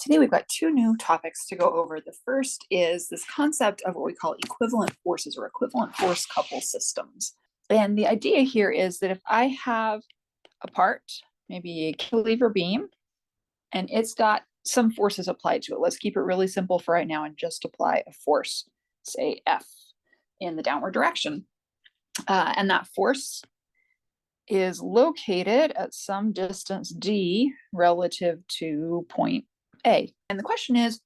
Today we've got two new topics to go over. The first is this concept of what we call equivalent forces or equivalent force couple systems. And the idea here is that if I have a part, maybe a cantilever beam, and it's got some forces applied to it. Let's keep it really simple for right now and just apply a force, say F, in the downward direction. And that force is located at some distance d relative to point A. And the question is,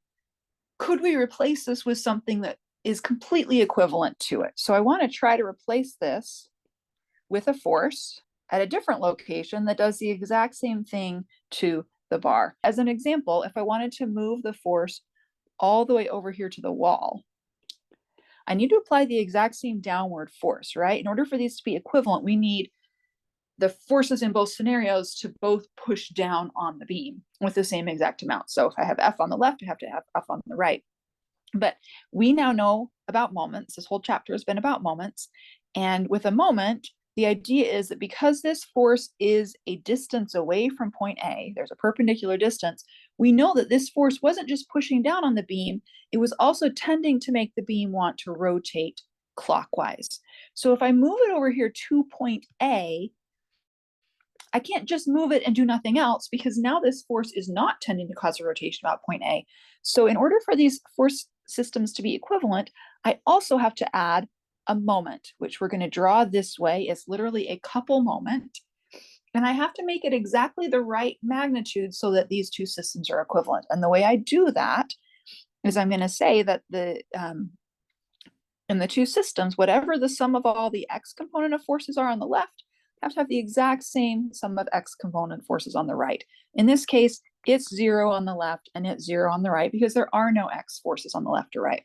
could we replace this with something that is completely equivalent to it? So I want to try to replace this with a force at a different location that does the exact same thing to the bar. As an example, if I wanted to move the force all the way over here to the wall, I need to apply the exact same downward force, right? In order for these to be equivalent, we need the forces in both scenarios to both push down on the beam with the same exact amount. So if I have F on the left, I have to have F on the right. But we now know about moments. This whole chapter has been about moments. And with a moment, the idea is that because this force is a distance away from point A, there's a perpendicular distance, we know that this force wasn't just pushing down on the beam, it was also tending to make the beam want to rotate clockwise. So if I move it over here to point A, I can't just move it and do nothing else because now this force is not tending to cause a rotation about point A. So in order for these force systems to be equivalent, I also have to add a moment, which we're going to draw this way. It's literally a couple moment. And I have to make it exactly the right magnitude so that these two systems are equivalent. And the way I do that is I'm going to say that in the two systems, whatever the sum of all the x component of forces are on the left, have to have the exact same sum of x component forces on the right. In this case, it's 0 on the left and it's 0 on the right because there are no x forces on the left or right.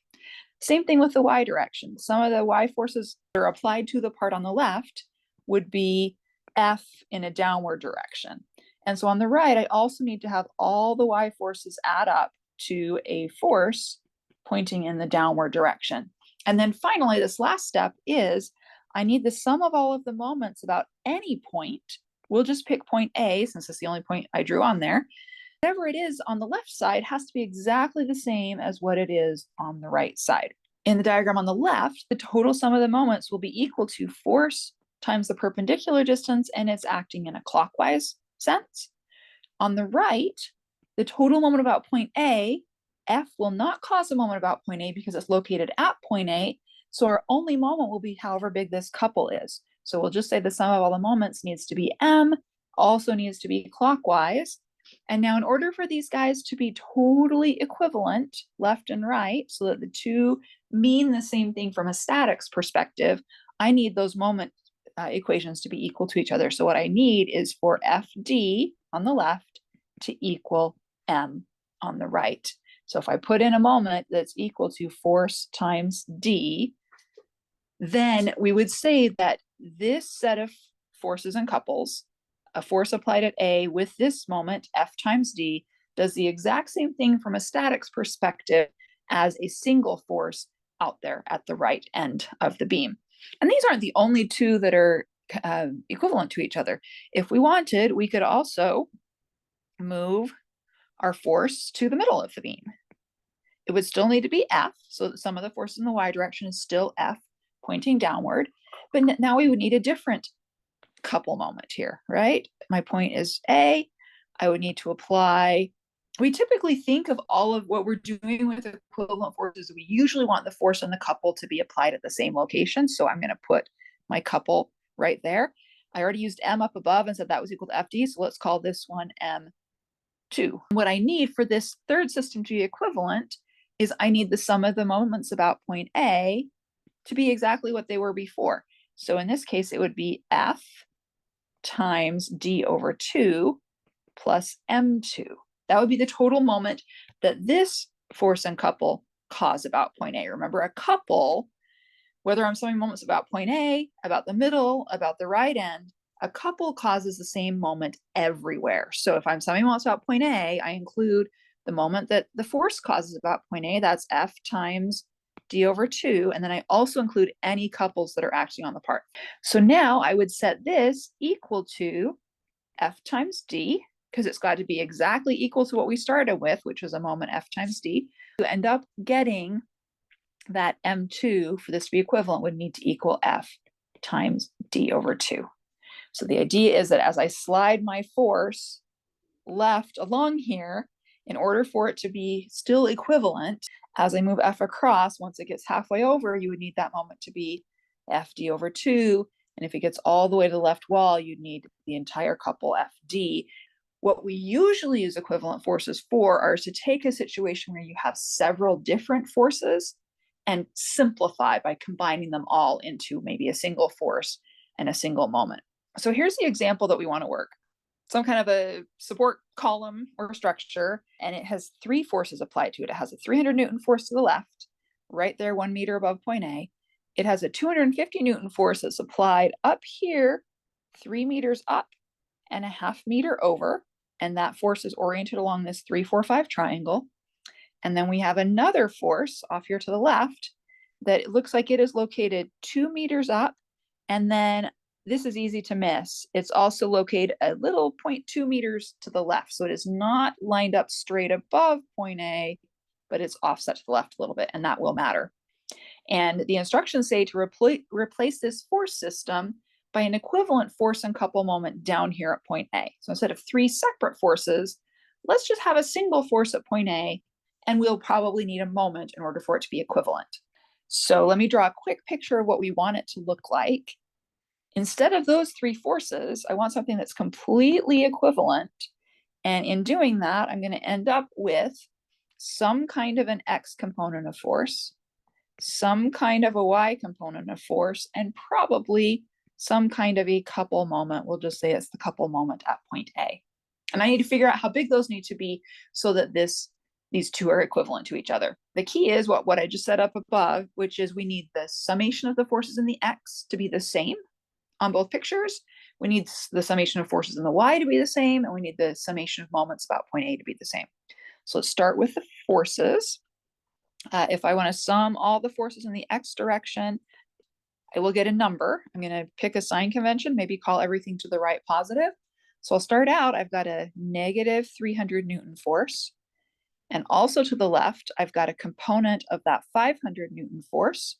Same thing with the y direction. Some of the y forces that are applied to the part on the left would be F in a downward direction. And so on the right, I also need to have all the y forces add up to a force pointing in the downward direction. And then finally, this last step is I need the sum of all of the moments about any point. We'll just pick point A since it's the only point I drew on there. Whatever it is on the left side has to be exactly the same as what it is on the right side. In the diagram on the left, the total sum of the moments will be equal to force times the perpendicular distance, and it's acting in a clockwise sense. On the right, the total moment about point A, F will not cause a moment about point A because it's located at point A. So our only moment will be however big this couple is. So we'll just say the sum of all the moments needs to be M, also needs to be clockwise. And now in order for these guys to be totally equivalent, left and right, so that the two mean the same thing from a statics perspective, I need those moment equations to be equal to each other. So what I need is for FD on the left to equal M on the right. So if I put in a moment that's equal to force times D, then we would say that this set of forces and couples, a force applied at A with this moment, F times D, does the exact same thing from a statics perspective as a single force out there at the right end of the beam. And these aren't the only two that are equivalent to each other. If we wanted, we could also move our force to the middle of the beam. It would still need to be F, so that some of the force in the y direction is still F pointing downward, but now we would need a different couple moment here, right? My point is A, I would need to apply, we typically think of all of what we're doing with equivalent forces, we usually want the force and the couple to be applied at the same location, so I'm going to put my couple right there. I already used M up above and said that was equal to FD, so let's call this one M2. What I need for this third system to be equivalent is I need the sum of the moments about point A to be exactly what they were before. So in this case, it would be F times D over 2 plus M2. That would be the total moment that this force and couple cause about point A. Remember, a couple, whether I'm summing moments about point A, about the middle, about the right end, a couple causes the same moment everywhere. So if I'm summing moments about point A, I include the moment that the force causes about point A, that's F times D over 2, and then I also include any couples that are acting on the part. So now I would set this equal to F times D because it's got to be exactly equal to what we started with, which was a moment F times D. To end up getting that M2, for this to be equivalent, would need to equal F times D over 2. So the idea is that as I slide my force left along here, in order for it to be still equivalent, as I move F across, once it gets halfway over, you would need that moment to be FD over 2. And if it gets all the way to the left wall, you'd need the entire couple FD. What we usually use equivalent forces for are to take a situation where you have several different forces and simplify by combining them all into maybe a single force and a single moment. So here's the example that we want to work. Some kind of a support column or structure, and it has 3 forces applied to it. It has a 300 Newton force to the left, right there 1 meter above point A. It has a 250 Newton force that's applied up here, 3 meters up and a half meter over, and that force is oriented along this 3, 4, 5 triangle. And then we have another force off here to the left that it looks like it is located 2 meters up, and then this is easy to miss. It's also located a little 0.2 meters to the left. So it is not lined up straight above point A, but it's offset to the left a little bit, and that will matter. And the instructions say to replace this force system by an equivalent force and couple moment down here at point A. So instead of 3 separate forces, let's just have a single force at point A, and we'll probably need a moment in order for it to be equivalent. So let me draw a quick picture of what we want it to look like. Instead of those 3 forces, I want something that's completely equivalent. And in doing that, I'm going to end up with some kind of an X component of force, some kind of a Y component of force, and probably some kind of a couple moment. We'll just say it's the couple moment at point A. And I need to figure out how big those need to be so that these two are equivalent to each other. The key is what I just set up above, which is we need the summation of the forces in the X to be the same on both pictures. We need the summation of forces in the Y to be the same, and we need the summation of moments about point A to be the same. So let's start with the forces. If I want to sum all the forces in the X direction, I will get a number. I'm going to pick a sign convention, maybe call everything to the right positive. So I'll start out, I've got a negative 300 Newton force. And also to the left, I've got a component of that 500 Newton force.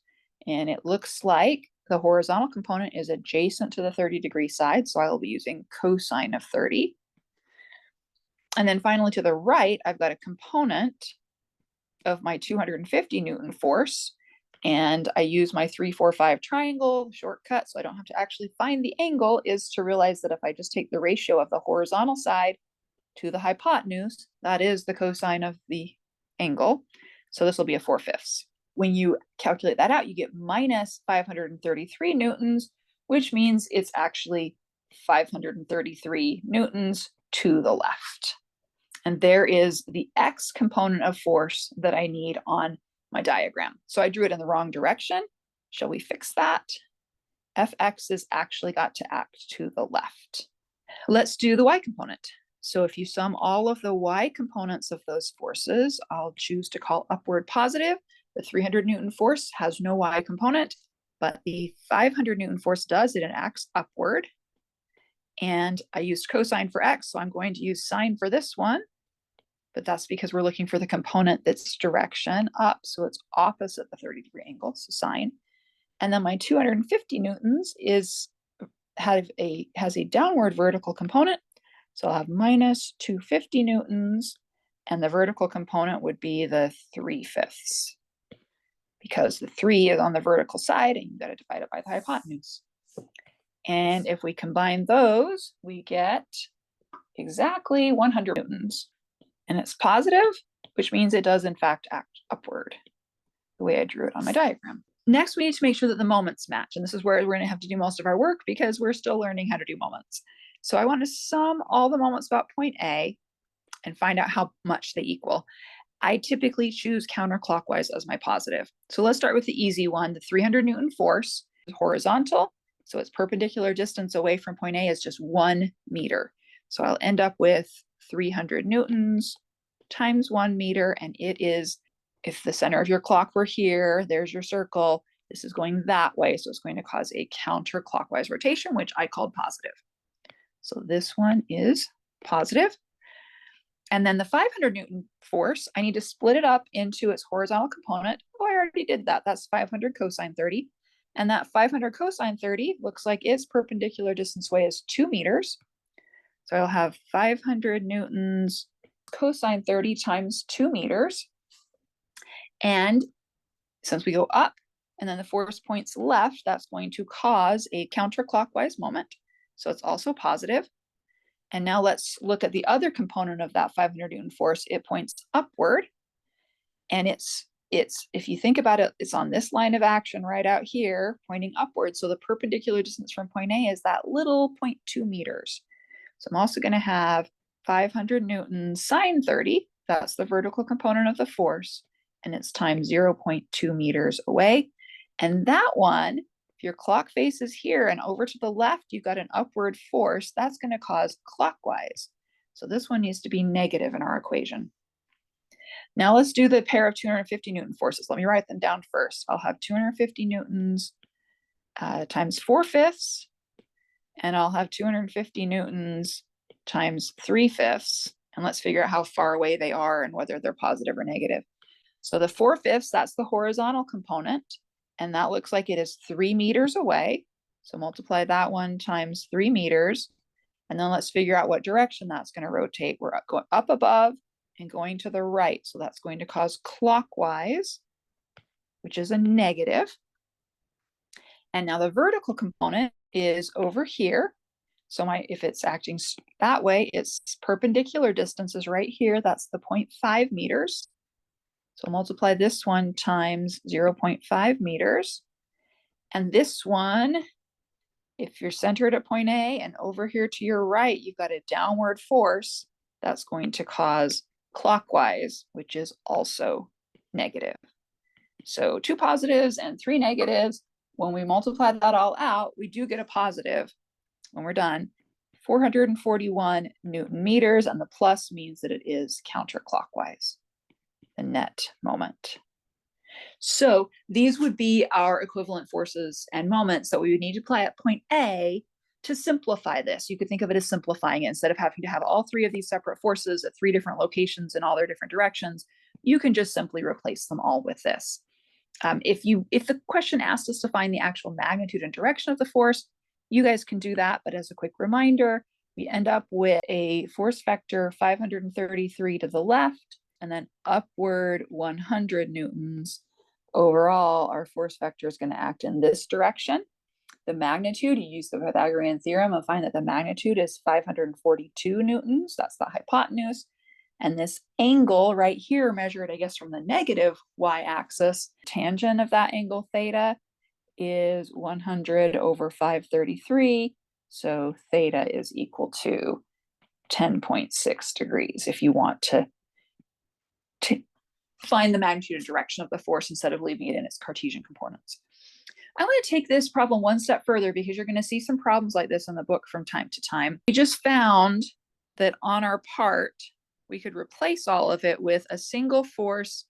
And it looks like the horizontal component is adjacent to the 30-degree side. So I will be using cosine of 30. And then finally to the right, I've got a component of my 250 Newton force. And I use my 3, 4, 5 triangle shortcut, so I don't have to actually find the angle, is to realize that if I just take the ratio of the horizontal side to the hypotenuse, that is the cosine of the angle. So this will be a 4/5. When you calculate that out, you get minus 533 newtons, which means it's actually 533 newtons to the left. And there is the X component of force that I need on my diagram. So I drew it in the wrong direction. Shall we fix that? Fx is actually got to act to the left. Let's do the Y component. So if you sum all of the Y components of those forces, I'll choose to call upward positive. The 300 Newton force has no Y component, but the 500 Newton force does. It acts upward. And I used cosine for X, so I'm going to use sine for this one. But that's because we're looking for the component that's direction up, so it's opposite the 30-degree angle, so sine. And then my 250 newtons has a downward vertical component, so I'll have minus 250 newtons, and the vertical component would be the 3/5, because the 3 is on the vertical side, and you've got to divide it by the hypotenuse. And if we combine those, we get exactly 100 newtons. And it's positive, which means it does in fact act upward, the way I drew it on my diagram. Next, we need to make sure that the moments match. And this is where we're going to have to do most of our work because we're still learning how to do moments. So I want to sum all the moments about point A and find out how much they equal. I typically choose counterclockwise as my positive. So let's start with the easy one. The 300 Newton force is horizontal. So its perpendicular distance away from point A is just 1 meter. So I'll end up with 300 newtons times 1 meter, and it is, if the center of your clock were here, there's your circle, this is going that way, so it's going to cause a counterclockwise rotation, which I called positive. So this one is positive. And then the 500 Newton force, I need to split it up into its horizontal component. Oh, I already did that. That's 500 cosine 30. And that 500 cosine 30 looks like its perpendicular distance away is 2 meters. So I'll have 500 newtons cosine 30 times 2 meters. And since we go up and then the force points left, that's going to cause a counterclockwise moment. So it's also positive. And now let's look at the other component of that 500 Newton force. It points upward. And it's if you think about it, it's on this line of action right out here, pointing upward. So the perpendicular distance from point A is that little 0.2 meters. So I'm also going to have 500 newtons sine 30. That's the vertical component of the force. And it's times 0.2 meters away. And that one, if your clock faces here and over to the left, you've got an upward force, that's going to cause clockwise. So this one needs to be negative in our equation. Now let's do the pair of 250 Newton forces. Let me write them down first. I'll have 250 newtons times 4/5, and I'll have 250 newtons times 3/5. And let's figure out how far away they are and whether they're positive or negative. So the 4/5, that's the horizontal component. And that looks like it is 3 meters away. So multiply that one times 3 meters. And then let's figure out what direction that's going to rotate. We're going up above and going to the right. So that's going to cause clockwise, which is a negative. And now the vertical component is over here. So if it's acting that way, its perpendicular distance is right here. That's the 0.5 meters. So multiply this one times 0.5 meters. And this one, if you're centered at point A and over here to your right, you've got a downward force that's going to cause clockwise, which is also negative. So 2 positives and 3 negatives. When we multiply that all out, we do get a positive when we're done. 441 Newton meters, and the plus means that it is counterclockwise, the net moment. So these would be our equivalent forces and moments that we would need to apply at point A to simplify this. You could think of it as simplifying it. Instead of having to have all 3 of these separate forces at 3 different locations in all their different directions, you can just simply replace them all with this. If the question asked us to find the actual magnitude and direction of the force, you guys can do that. But as a quick reminder, we end up with a force vector 533 to the left, and then upward 100 newtons. Overall, our force vector is going to act in this direction. The magnitude, you use the Pythagorean theorem and find that the magnitude is 542 newtons. That's the hypotenuse. And this angle right here, measured, I guess, from the negative y-axis, tangent of that angle theta is 100 over 533. So theta is equal to 10.6 degrees if you want to find the magnitude and direction of the force instead of leaving it in its Cartesian components. I want to take this problem one step further because you're going to see some problems like this in the book from time to time. We just found that on our part, we could replace all of it with a single force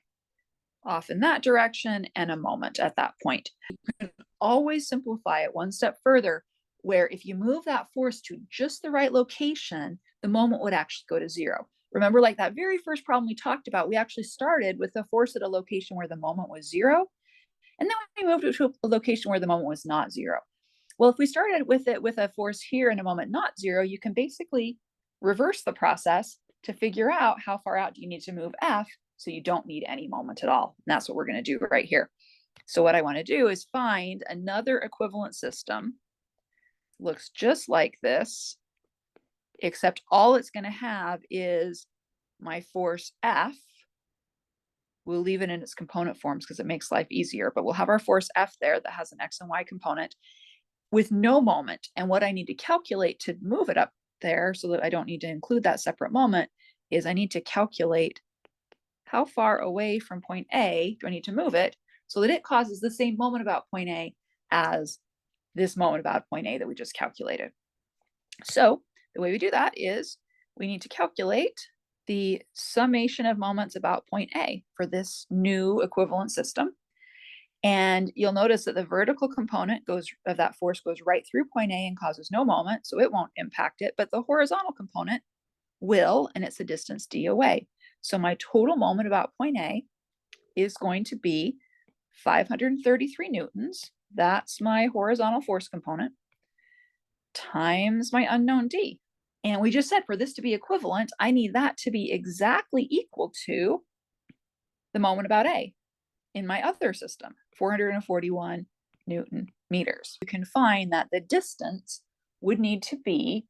off in that direction and a moment at that point. You can always simplify it one step further, where if you move that force to just the right location, the moment would actually go to 0. Remember, like that very first problem we talked about, we actually started with a force at a location where the moment was 0. And then we moved it to a location where the moment was not 0. Well, if we started with it with a force here and a moment not 0, you can basically reverse the process to figure out how far out do you need to move F so you don't need any moment at all. And that's what we're going to do right here. So what I want to do is find another equivalent system. Looks just like this, except all it's going to have is my force F. We'll leave it in its component forms because it makes life easier, but we'll have our force F there that has an X and Y component with no moment. And what I need to calculate to move it up there so that I don't need to include that separate moment is I need to calculate how far away from point A do I need to move it so that it causes the same moment about point A as this moment about point A that we just calculated. So the way we do that is we need to calculate the summation of moments about point A for this new equivalent system. And you'll notice that the vertical component of that force goes right through point A and causes no moment, so it won't impact it. But the horizontal component will, and it's a distance d away. So my total moment about point A is going to be 533 newtons. That's my horizontal force component times my unknown d. And we just said for this to be equivalent, I need that to be exactly equal to the moment about A in my other system, 441 Newton meters. You can find that the distance would need to be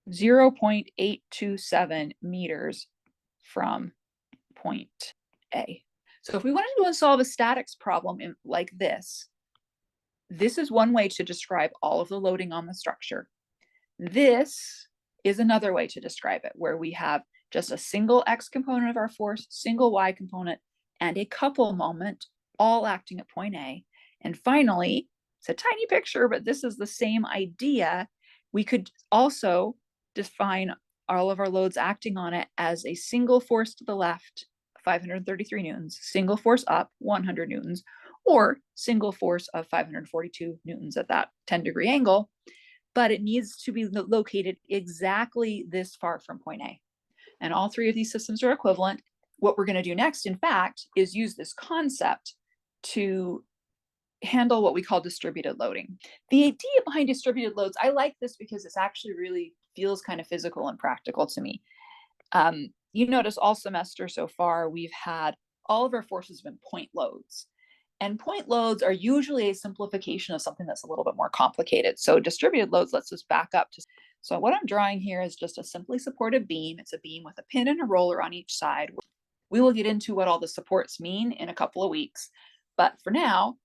0.827 meters from point A. So if we wanted to solve a statics problem like this is one way to describe all of the loading on the structure. This is another way to describe it, where we have just a single x component of our force, single y component, and a couple moment all acting at point A. And finally, it's a tiny picture, but this is the same idea. We could also define all of our loads acting on it as a single force to the left, 533 newtons, single force up, 100 newtons, or single force of 542 newtons at that 10-degree angle, but it needs to be located exactly this far from point A. And all three of these systems are equivalent. What we're going to do next, in fact, is use this concept to handle what we call distributed loading. The idea behind distributed loads, I like this because it's actually really feels kind of physical and practical to me. You notice all semester so far, we've had all of our forces have been point loads. And point loads are usually a simplification of something that's a little bit more complicated. So distributed loads lets us back up to. So what I'm drawing here is just a simply supported beam. It's a beam with a pin and a roller on each side. We will get into what all the supports mean in a couple of weeks. But for now,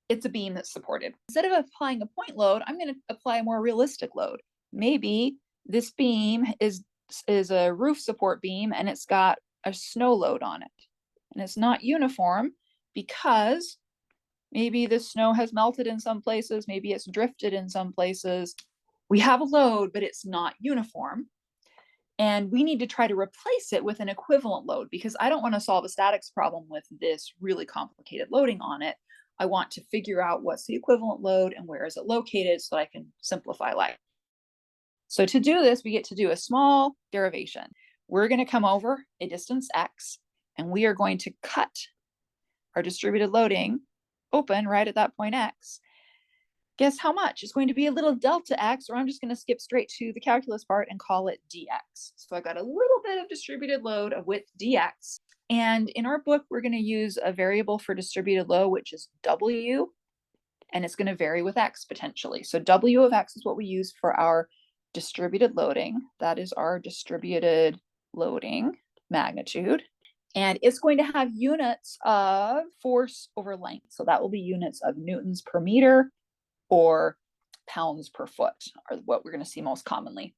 it's a beam that's supported. Instead of applying a point load, I'm going to apply a more realistic load. Maybe this beam is a roof support beam and it's got a snow load on it. And it's not uniform because maybe the snow has melted in some places, maybe it's drifted in some places. We have a load, but it's not uniform. And we need to try to replace it with an equivalent load because I don't want to solve a statics problem with this really complicated loading on it. I want to figure out what's the equivalent load and where is it located so I can simplify life. So to do this, we get to do a small derivation. We're going to come over a distance x, and we are going to cut our distributed loading open right at that point x. Guess how much? It's going to be a little delta x, or I'm just going to skip straight to the calculus part and call it dx. So I've got a little bit of distributed load of width dx. And in our book, we're going to use a variable for distributed load, which is w, and it's going to vary with x potentially. So w of x is what we use for our distributed loading. That is our distributed loading magnitude. And it's going to have units of force over length. So that will be units of newtons per meter or pounds per foot are what we're going to see most commonly.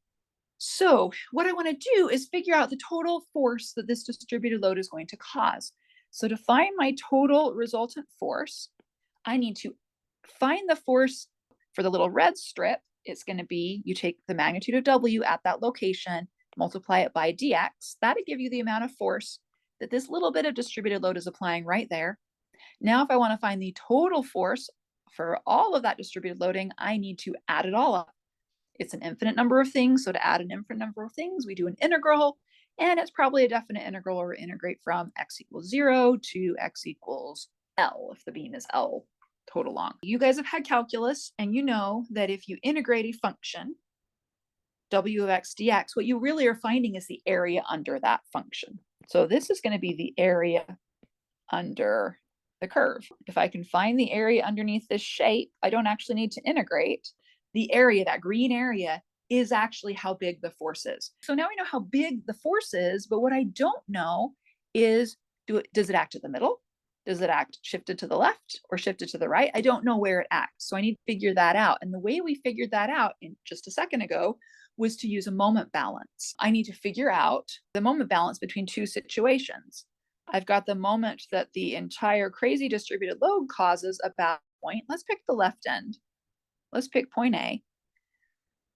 So what I want to do is figure out the total force that this distributed load is going to cause. So to find my total resultant force, I need to find the force for the little red strip. It's going to be, you take the magnitude of W at that location, multiply it by dx. That'll give you the amount of force that this little bit of distributed load is applying right there. Now, if I want to find the total force for all of that distributed loading, I need to add it all up. It's an infinite number of things. So to add an infinite number of things, we do an integral, and it's probably a definite integral, or integrate from x equals 0 to x equals L if the beam is L total long. You guys have had calculus, and you know that if you integrate a function, w of x dx, what you really are finding is the area under that function. So this is going to be the area under the curve. If I can find the area underneath this shape, I don't actually need to integrate. The area, that green area, is actually how big the force is. So now we know how big the force is, but what I don't know is, does it act at the middle? Does it act shifted to the left or shifted to the right? I don't know where it acts. So I need to figure that out. And the way we figured that out in just a second ago was to use a moment balance. I need to figure out the moment balance between two situations. I've got the moment that the entire crazy distributed load causes about point. Let's pick the left end. Let's pick point A.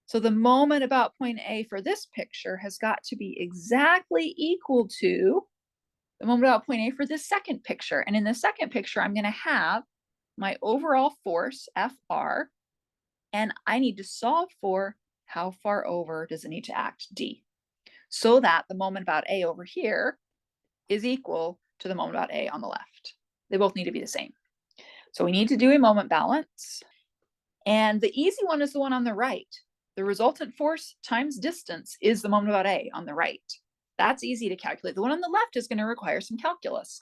So the moment about point A for this picture has got to be exactly equal to the moment about point A for this second picture. And in the second picture, I'm going to have my overall force, Fr, and I need to solve for how far over does it need to act, D. so that the moment about A over here is equal to the moment about A on the left. They both need to be the same. So we need to do a moment balance. And the easy one is the one on the right. The resultant force times distance is the moment about A on the right. That's easy to calculate. The one on the left is going to require some calculus.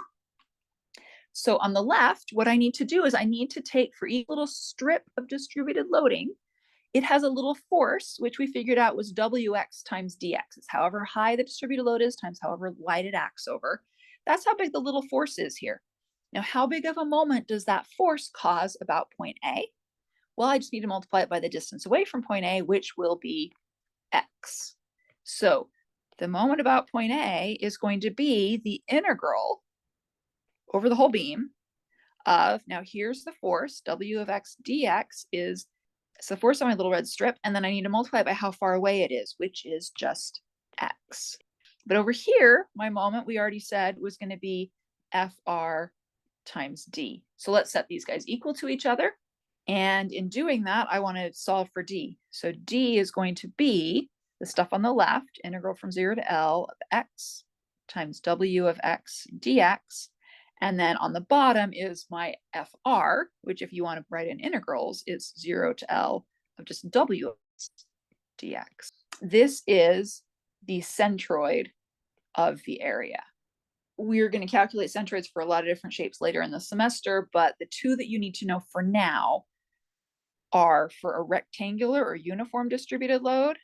So on the left, what I need to do is I need to take for each little strip of distributed loading, it has a little force, which we figured out was Wx times dx. It's however high the distributed load is times however wide it acts over. That's how big the little force is here. Now, how big of a moment does that force cause about point A? Well, I just need to multiply it by the distance away from point A, which will be x. So the moment about point A is going to be the integral over the whole beam of, now here's the force, W of x dx is the force on my little red strip, and then I need to multiply it by how far away it is, which is just x. But over here, my moment we already said was going to be Fr times d. So let's set these guys equal to each other. And in doing that, I want to solve for d. So d is going to be the stuff on the left, integral from 0 to L of x times W of x dx. And then on the bottom is my Fr, which if you want to write in integrals, is 0 to L of just W dx. This is the centroid of the area. We're going to calculate centroids for a lot of different shapes later in the semester, but the two that you need to know for now are for a rectangular or uniform distributed load.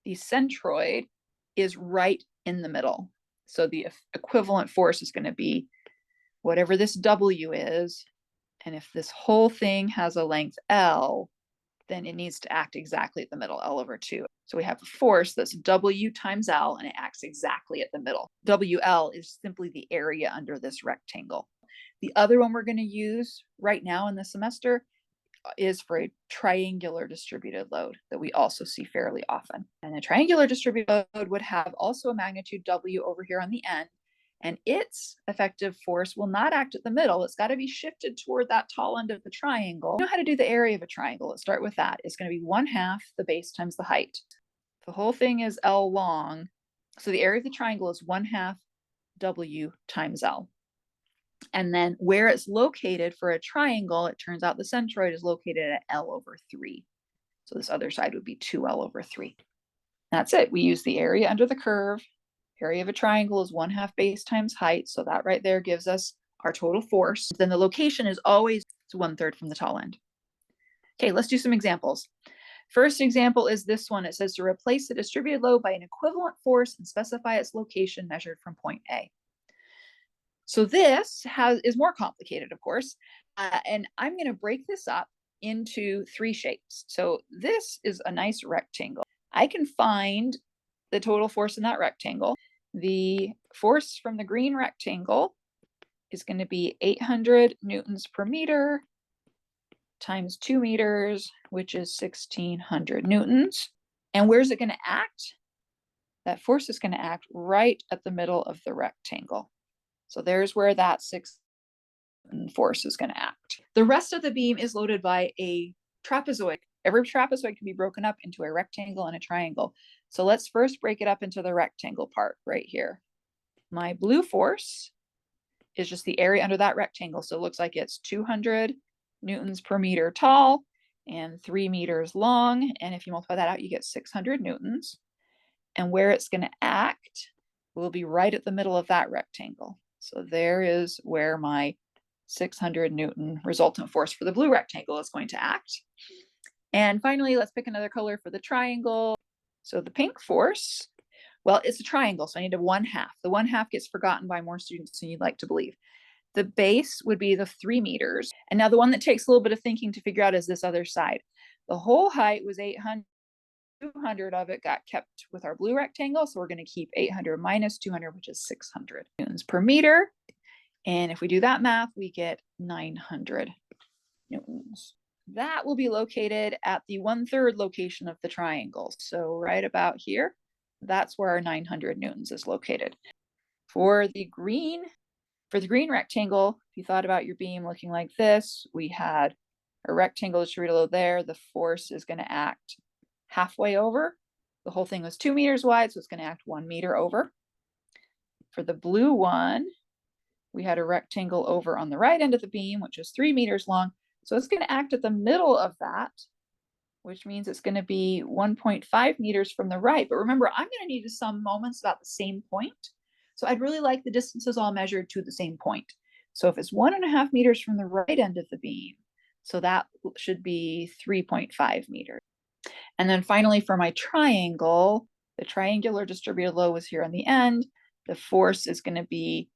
The centroid is right in the middle. So the equivalent force is going to be whatever this W is, and if this whole thing has a length L, then it needs to act exactly at the middle, L over 2. So we have a force that's W times L, and it acts exactly at the middle. WL is simply the area under this rectangle. The other one we're going to use right now in the semester is for a triangular distributed load that we also see fairly often. And a triangular distributed load would have also a magnitude W over here on the end, and its effective force will not act at the middle. It's got to be shifted toward that tall end of the triangle. You know how to do the area of a triangle. Let's start with that. It's going to be 1/2 the base times the height. The whole thing is L long. So the area of the triangle is 1/2 W times L. And then where it's located for a triangle, it turns out the centroid is located at L over 3. So this other side would be 2L over 3. That's it. We use the area under the curve. Area of a triangle is 1/2 base times height. So that right there gives us our total force. Then the location is always 1/3 from the tall end. Okay, let's do some examples. First example is this one. It says to replace the distributed load by an equivalent force and specify its location measured from point A. So this is more complicated, of course, and I'm going to break this up into 3 shapes. So this is a nice rectangle. I can find the total force in that rectangle. The force from the green rectangle is going to be 800 newtons per meter times 2 meters, which is 1600 newtons. And where's it going to act? That force is going to act right at the middle of the rectangle. So there's where that 6 force is going to act. The rest of the beam is loaded by a trapezoid. Every trapezoid can be broken up into a rectangle and a triangle. So let's first break it up into the rectangle part right here. My blue force is just the area under that rectangle. So it looks like it's 200 newtons per meter tall and 3 meters long. And if you multiply that out, you get 600 newtons. And where it's going to act will be right at the middle of that rectangle. So there is where my 600 Newton resultant force for the blue rectangle is going to act. And finally, let's pick another color for the triangle. So the pink force, well, it's a triangle, so I need a 1/2. The 1/2 gets forgotten by more students than you'd like to believe. The base would be the 3 meters. And now the one that takes a little bit of thinking to figure out is this other side. The whole height was 800. 200 of it got kept with our blue rectangle, so we're going to keep 800 minus 200, which is 600 newtons per meter. And if we do that math, we get 900 newtons. That will be located at the 1/3 location of the triangle. So right about here, that's where our 900 newtons is located. For the green rectangle, if you thought about your beam looking like this, we had a rectangle distributed load there. The force is going to act halfway over The whole thing was 2 meters wide, so it's going to act 1 meter over. For the blue one, we had a rectangle over on the right end of the beam, which is 3 meters long. So it's going to act at the middle of that, which means it's going to be 1.5 meters from the right. But remember, I'm going to need to sum moments about the same point. So I'd really like the distances all measured to the same point. So if it's 1.5 meters from the right end of the beam, so that should be 3.5 meters. And then finally for my triangle, the triangular distributed load was here on the end. The force is going to be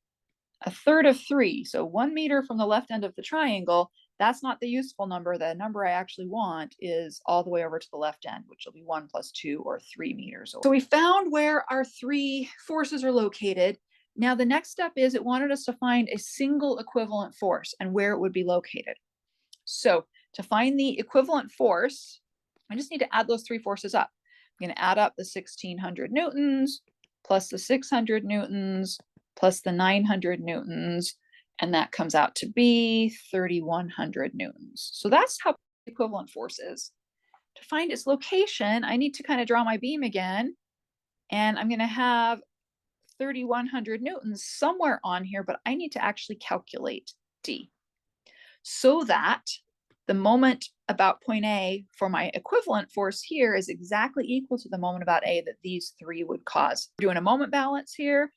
1/3 of 3. So 1 meter from the left end of the triangle. That's not the useful number. The number I actually want is all the way over to the left end, which will be 1 + 2 or 3 meters. So we found where our 3 forces are located. Now the next step is it wanted us to find a single equivalent force and where it would be located. So to find the equivalent force, I just need to add those 3 forces up. I'm going to add up the 1,600 newtons plus the 600 newtons plus the 900 newtons, and that comes out to be 3,100 newtons. So that's how the equivalent force is. To find its location, I need to kind of draw my beam again, and I'm going to have 3,100 newtons somewhere on here, but I need to actually calculate D so that the moment about point A for my equivalent force here is exactly equal to the moment about A that these 3 would cause. We're doing a moment balance here.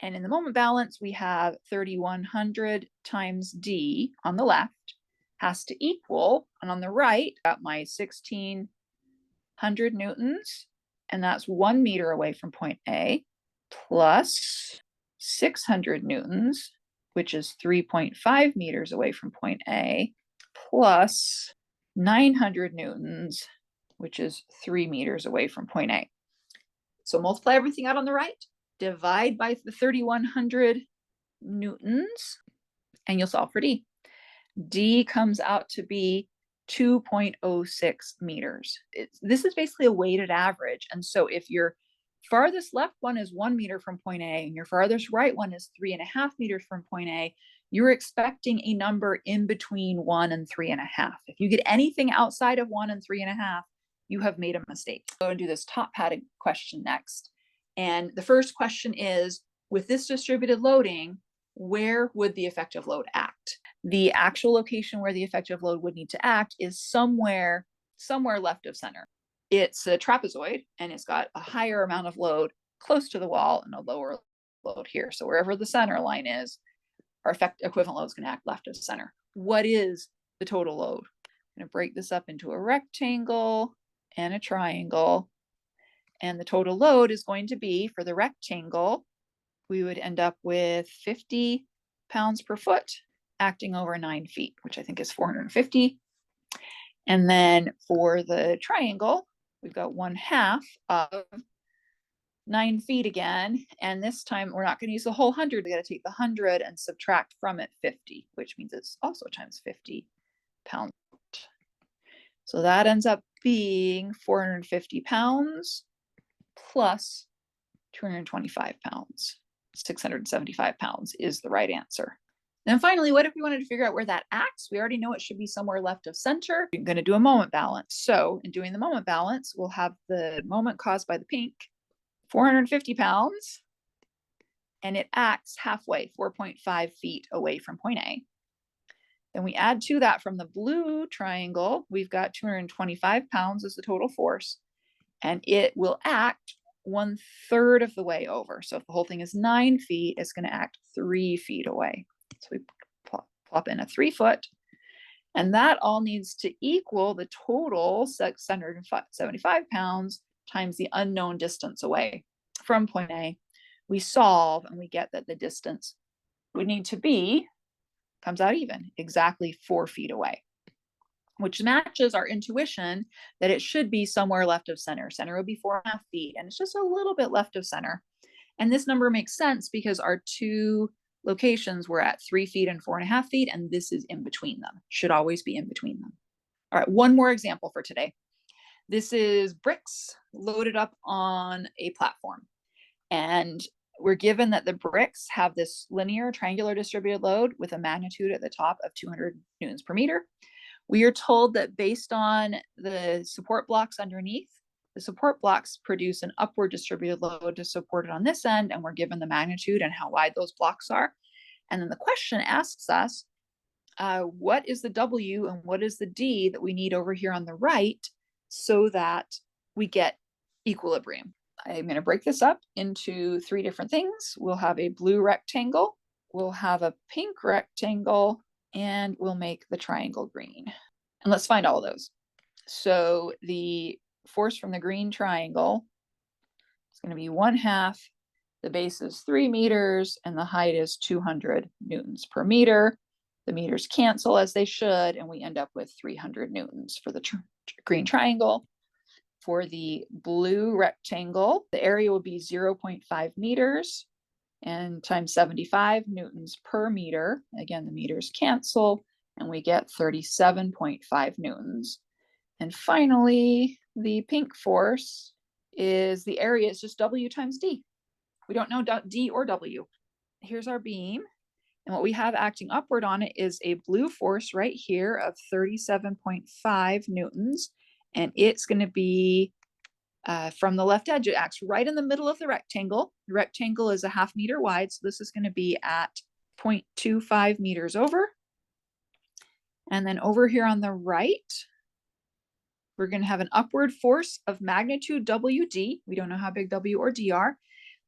And in the moment balance, we have 3,100 times D on the left has to equal, and on the right, got my 1,600 newtons, and that's 1 meter away from point A, plus 600 newtons, which is 3.5 meters away from point A, plus 900 newtons, which is 3 meters away from point A. So multiply everything out on the right, divide by the 3,100 newtons, and you'll solve for D. D comes out to be 2.06 meters. This is basically a weighted average. And so if your farthest left one is 1 meter from point A and your farthest right one is 3.5 meters from point A, you're expecting a number in between 1 and 3.5. If you get anything outside of 1 and 3.5, you have made a mistake. Go and do this top padded question next. And the first question is, with this distributed loading, where would the effective load act? The actual location where the effective load would need to act is somewhere left of center. It's a trapezoid, and it's got a higher amount of load close to the wall and a lower load here. So wherever the center line is, our equivalent load is going to act left of center. What is the total load? I'm going to break this up into a rectangle and a triangle. And the total load is going to be, for the rectangle, we would end up with 50 pounds per foot acting over 9 feet, which I think is 450. And then for the triangle, we've got 1/2 of 9 feet again. And this time we're not going to use the whole 100. We got to take the 100 and subtract from it 50, which means it's also times 50 pounds. So that ends up being 450 pounds plus 225 pounds. 675 pounds is the right answer. Then finally, what if we wanted to figure out where that acts? We already know it should be somewhere left of center. We're going to do a moment balance. So in doing the moment balance, we'll have the moment caused by the pink, 450 pounds, and it acts halfway, 4.5 feet away from point A. Then we add to that from the blue triangle, we've got 225 pounds as the total force, and it will act 1/3 of the way over. So if the whole thing is 9 feet, it's going to act 3 feet away. So we plop in a 3 foot, and that all needs to equal the total 675 pounds times the unknown distance away from point A. We solve and we get that the distance would need to be, comes out even, exactly 4 feet away, which matches our intuition that it should be somewhere left of center. Center would be 4.5 feet, and it's just a little bit left of center. And this number makes sense because our 2 locations were at 3 feet and 4.5 feet, and this is in between them. Should always be in between them. All right, one more example for today. This is bricks loaded up on a platform. And we're given that the bricks have this linear triangular distributed load with a magnitude at the top of 200 newtons per meter. We are told that based on the support blocks underneath, The support blocks produce an upward distributed load to support it on this end, and we're given the magnitude and how wide those blocks are. And then the question asks us, what is the W and what is the D that we need over here on the right so that we get equilibrium? I'm going to break this up into 3 different things. We'll have a blue rectangle, we'll have a pink rectangle, and we'll make the triangle green. And let's find all of those. So the force from the green triangle is going to be 1/2. The base is 3 meters and the height is 200 newtons per meter. The meters cancel as they should, and we end up with 300 newtons for the green triangle. For the blue rectangle, the area will be 0.5 meters and times 75 newtons per meter. Again, the meters cancel and we get 37.5 newtons. And finally, the pink force is the area is just W times D. We don't know D or W. Here's our beam. And what we have acting upward on it is a blue force right here of 37.5 newtons. And it's going to be from the left edge. It acts right in the middle of the rectangle. The rectangle is a 1/2 meter wide. So this is going to be at 0.25 meters over. And then over here on the right, we're going to have an upward force of magnitude WD. We don't know how big W or D are,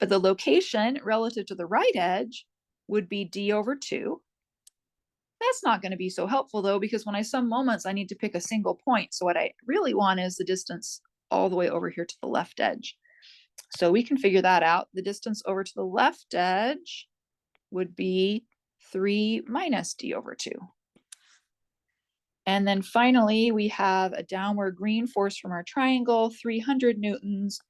but the location relative to the right edge would be D over 2. That's not going to be so helpful though, because when I sum moments, I need to pick a single point. So what I really want is the distance all the way over here to the left edge. So we can figure that out. The distance over to the left edge would be 3 minus D over 2. And then finally, we have a downward green force from our triangle, 300 newtons,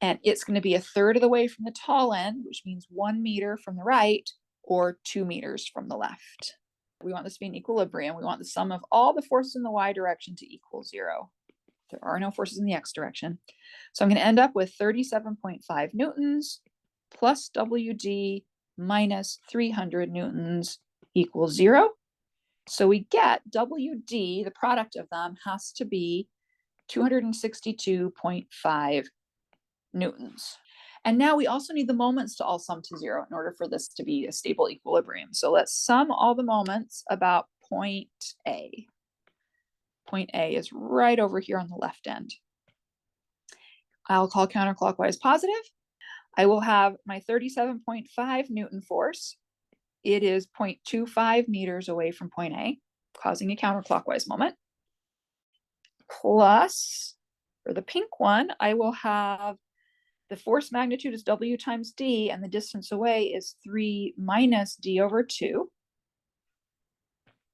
and it's going to be 1/3 of the way from the tall end, which means 1 meter from the right or 2 meters from the left. We want this to be in equilibrium. We want the sum of all the forces in the y direction to equal 0. There are no forces in the x direction. So I'm going to end up with 37.5 newtons plus WD minus 300 newtons equals 0. So we get WD, the product of them, has to be 262.5 newtons. And now we also need the moments to all sum to 0 in order for this to be a stable equilibrium. So let's sum all the moments about point A. Point A is right over here on the left end. I'll call counterclockwise positive. I will have my 37.5 Newton force. It is 0.25 meters away from point A, causing a counterclockwise moment. Plus, for the pink one, I will have the force magnitude is W times D, and the distance away is 3 minus D over 2.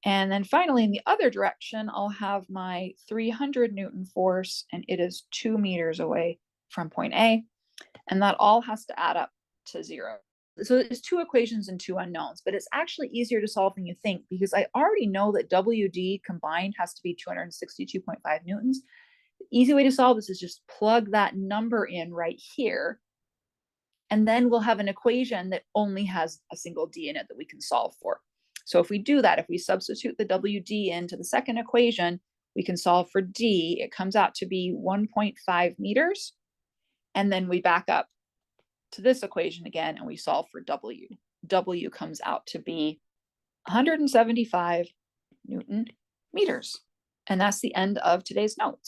And then finally, in the other direction, I'll have my 300 Newton force, and it is 2 meters away from point A. And that all has to add up to 0. So it's 2 equations and 2 unknowns, but it's actually easier to solve than you think, because I already know that WD combined has to be 262.5 newtons. The easy way to solve this is just plug that number in right here, and then we'll have an equation that only has a single D in it that we can solve for. So if we do that, if we substitute the WD into the second equation, we can solve for D. It comes out to be 1.5 meters. And then we back up to this equation again, and we solve for W. W comes out to be 175 Newton meters. And that's the end of today's notes.